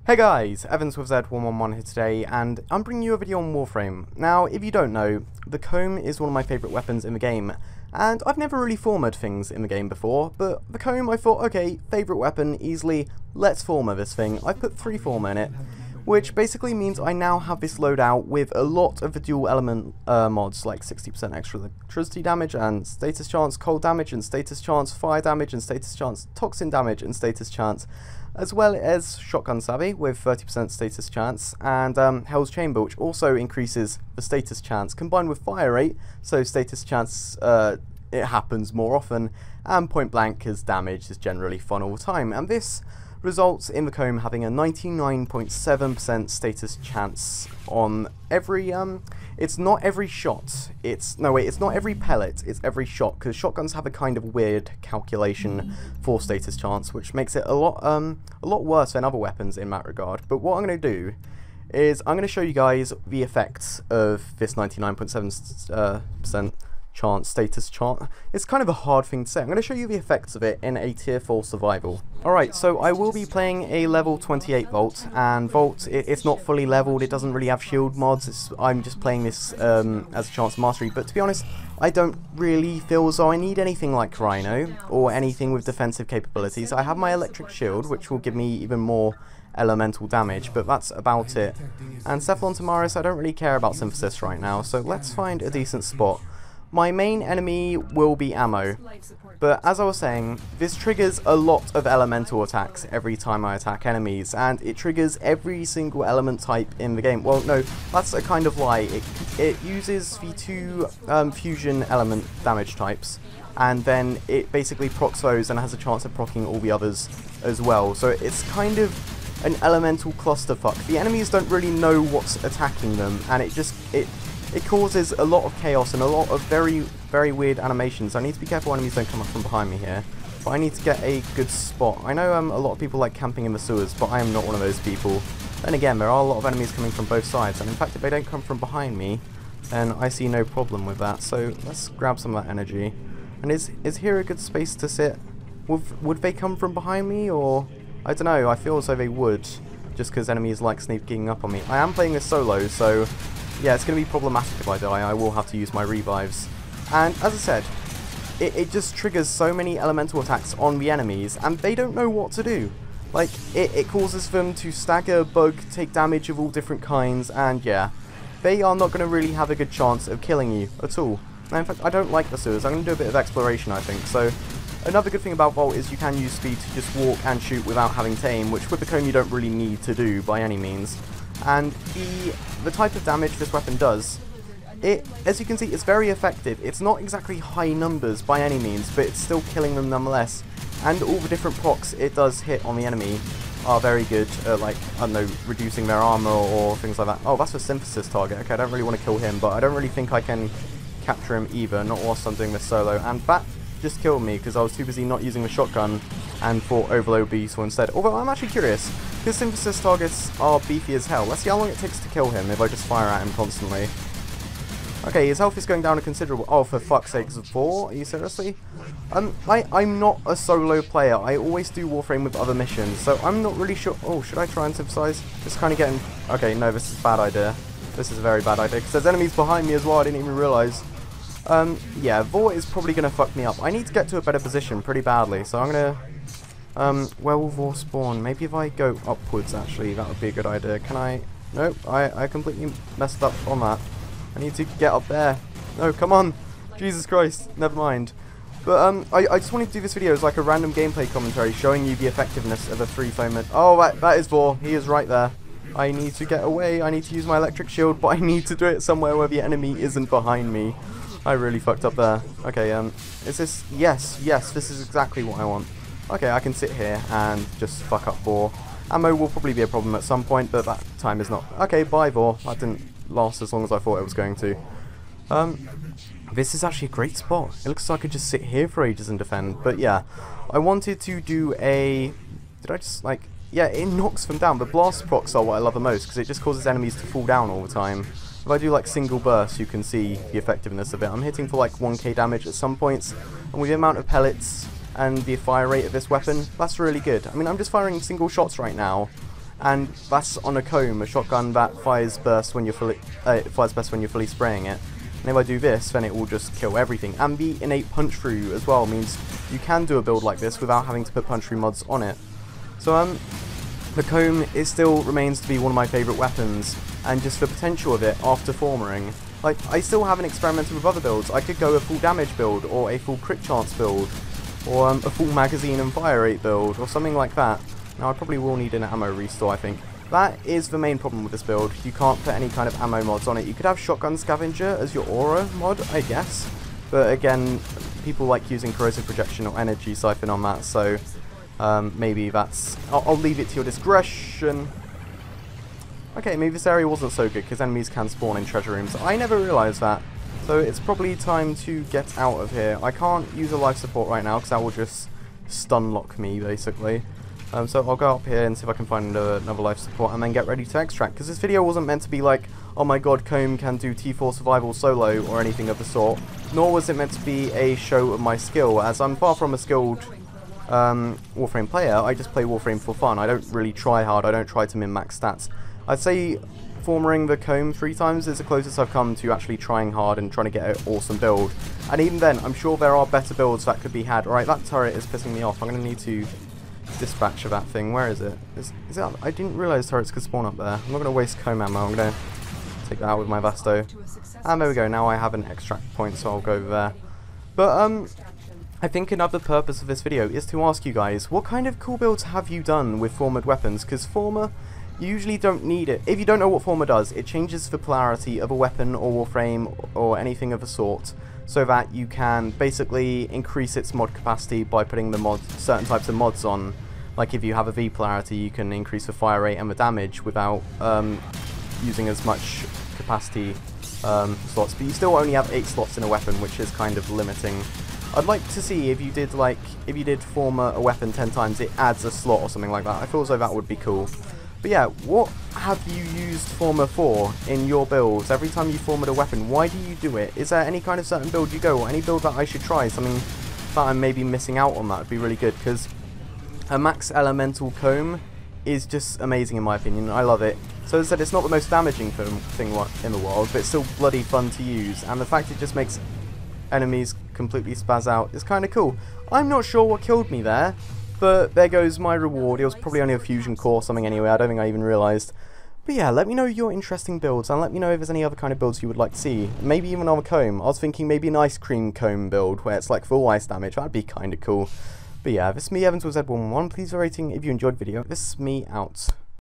Hey guys, Evans with Z111 here today, and I'm bringing you a video on Warframe. Now, if you don't know, the Kohm is one of my favourite weapons in the game, and I've never really formed things in the game before, but the Kohm, I thought, okay, favourite weapon, easily, let's forma this thing. I put 3 forma in it, which basically means I now have this loadout with a lot of the dual element mods, like 60% extra electricity damage, and status chance, cold damage, and status chance, fire damage, and status chance, toxin damage, and status chance, as well as Shotgun Savvy with 30% status chance, and Hell's Chamber, which also increases the status chance, combined with fire rate, so status chance, it happens more often, and point blank because damage is generally fun all the time, and this results in the Kohm having a 99.7% status chance on every, it's not every shot, it's not every pellet, it's every shot, because shotguns have a kind of weird calculation for status chance, which makes it a lot worse than other weapons in that regard. But what I'm going to do is I'm going to show you guys the effects of this 99.7% chance, status chance. It's kind of a hard thing to say. I'm going to show you the effects of it in a tier 4 survival. Alright, so I will be playing a level 28 Vault, and Vault, it's not fully leveled, it doesn't really have shield mods, I'm just playing this as a chance mastery, but to be honest, I don't really feel as though I need anything like Rhino, or anything with defensive capabilities. I have my electric shield, which will give me even more elemental damage, but that's about it. And Cephalon Tamaris, I don't really care about Synthesis right now, so let's find a decent spot. My main enemy will be ammo, but as I was saying, this triggers a lot of elemental attacks every time I attack enemies, and it triggers every single element type in the game. Well, no, that's a kind of lie. It uses the 2 fusion element damage types, and then it basically procs those and has a chance of proccing all the others as well. So it's kind of an elemental clusterfuck. The enemies don't really know what's attacking them, and it causes a lot of chaos and a lot of very, very weird animations. I need to be careful enemies don't come up from behind me here. But I need to get a good spot. I know a lot of people like camping in the sewers, but I am not one of those people. Then again, there are a lot of enemies coming from both sides, and in fact if they don't come from behind me, then I see no problem with that. So let's grab some of that energy. And is here a good space to sit? Would they come from behind me, or I don't know, I feel as though they would, just because enemies like sneaking up on me. I am playing this solo, so yeah, it's going to be problematic if I die. I will have to use my revives. And as I said, it just triggers so many elemental attacks on the enemies, and they don't know what to do. Like, it causes them to stagger, bug, take damage of all different kinds, and yeah, they are not going to really have a good chance of killing you at all. Now, in fact, I don't like the sewers. I'm going to do a bit of exploration, I think. So another good thing about Vault is you can use speed to just walk and shoot without having to aim, which with the Kohm you don't really need to do by any means. And the type of damage this weapon does, as you can see, it's very effective. It's not exactly high numbers by any means, but it's still killing them nonetheless. And all the different procs it does hit on the enemy are very good, like, I don't know, reducing their armor or things like that. Oh, that's a Synthesis target. Okay, I don't really want to kill him, but I don't really think I can capture him either, not whilst I'm doing this solo. And that just killed me because I was too busy not using the shotgun and thought Overload would be useful instead. Although I'm actually curious, because Synthesis targets are beefy as hell. Let's see how long it takes to kill him if I just fire at him constantly. Okay, his health is going down a considerable... Oh, for fuck's sake, 4? Are you seriously? I'm not a solo player. I always do Warframe with other missions, so I'm not really sure... Oh, should I try and synthesize? Just kind of getting... Okay, no, this is a bad idea. This is a very bad idea, because there's enemies behind me as well, I didn't even realise. Yeah, Vault is probably going to fuck me up. I need to get to a better position pretty badly, so I'm going to... where will Vault spawn? Maybe if I go upwards, actually, that would be a good idea. Can I... Nope, I completely messed up on that. I need to get up there. No, come on. Jesus Christ, never mind. But, I just wanted to do this video as like a random gameplay commentary showing you the effectiveness of a 3 foam. Oh, that is Vault. He is right there. I need to get away. I need to use my electric shield, but I need to do it somewhere where the enemy isn't behind me. I really fucked up there. Okay, is this... Yes, this is exactly what I want. Okay, I can sit here and just fuck up Vor. Ammo will probably be a problem at some point, but that time is not. Okay, bye Vor. That didn't last as long as I thought it was going to. This is actually a great spot. It looks like I could just sit here for ages and defend. But yeah, I wanted to do a... Did I just, like... Yeah, it knocks them down. The blast procs are what I love the most, because it just causes enemies to fall down all the time. If I do like single bursts, you can see the effectiveness of it. I'm hitting for like 1k damage at some points, and with the amount of pellets and the fire rate of this weapon, that's really good. I mean, I'm just firing single shots right now, and that's on a Kohm, a shotgun that fires best when you're fully spraying it. And if I do this, then it will just kill everything. And the innate punch through as well means you can do a build like this without having to put punch through mods on it. So the Kohm still remains to be one of my favourite weapons, and just the potential of it after formering. Like, I still haven't experimented with other builds. I could go a full damage build, or a full crit chance build, or a full magazine and fire rate build, or something like that. Now, I probably will need an ammo restore, I think. That is the main problem with this build. You can't put any kind of ammo mods on it. You could have Shotgun Scavenger as your aura mod, I guess. But again, people like using corrosive projection or energy siphon on that, so maybe that's... I'll leave it to your discretion. Okay, maybe this area wasn't so good because enemies can spawn in treasure rooms. I never realised that. So it's probably time to get out of here. I can't use a life support right now because that will just stun lock me, basically. So I'll go up here and see if I can find another life support and then get ready to extract. Because this video wasn't meant to be like, oh my god, Kohm can do T4 survival solo or anything of the sort. Nor was it meant to be a show of my skill, as I'm far from a skilled Warframe player. I just play Warframe for fun. I don't really try hard. I don't try to min-max stats. I'd say formering the Kohm 3 times is the closest I've come to actually trying hard and trying to get an awesome build. And even then, I'm sure there are better builds that could be had. Alright, that turret is pissing me off. I'm going to need to dispatch of that thing. Where is it? Is it up? I didn't realise turrets could spawn up there. I'm not going to waste Kohm ammo. I'm going to take that out with my Vasto. And there we go. Now I have an extract point, so I'll go over there. But, I think another purpose of this video is to ask you guys, what kind of cool builds have you done with formed weapons? Because forma, you usually don't need it. If you don't know what forma does, it changes the polarity of a weapon or warframe or anything of the sort, so that you can basically increase its mod capacity by putting the certain types of mods on. Like if you have a V polarity, you can increase the fire rate and the damage without using as much capacity slots. But you still only have 8 slots in a weapon, which is kind of limiting. I'd like to see if you did forma a weapon 10 times, it adds a slot or something like that. I feel as though that would be cool. But yeah, what have you used forma for in your builds? Every time you format a weapon, why do you do it? Is there any kind of certain build you go, or any build that I should try? Something that I'm maybe missing out on that would be really good, because a max elemental Kohm is just amazing in my opinion. I love it. So as I said, it's not the most damaging thing in the world, but it's still bloody fun to use, and the fact it just makes enemies completely spaz out is kind of cool. I'm not sure what killed me there, but there goes my reward. It was probably only a fusion core or something anyway. I don't think I even realised. But yeah, let me know your interesting builds, and let me know if there's any other kind of builds you would like to see. Maybe even on a Kohm. I was thinking maybe an ice cream Kohm build where it's like full ice damage. That'd be kind of cool. But yeah, this is me, Evans with Z11. Please leave a rating if you enjoyed the video. This is me out.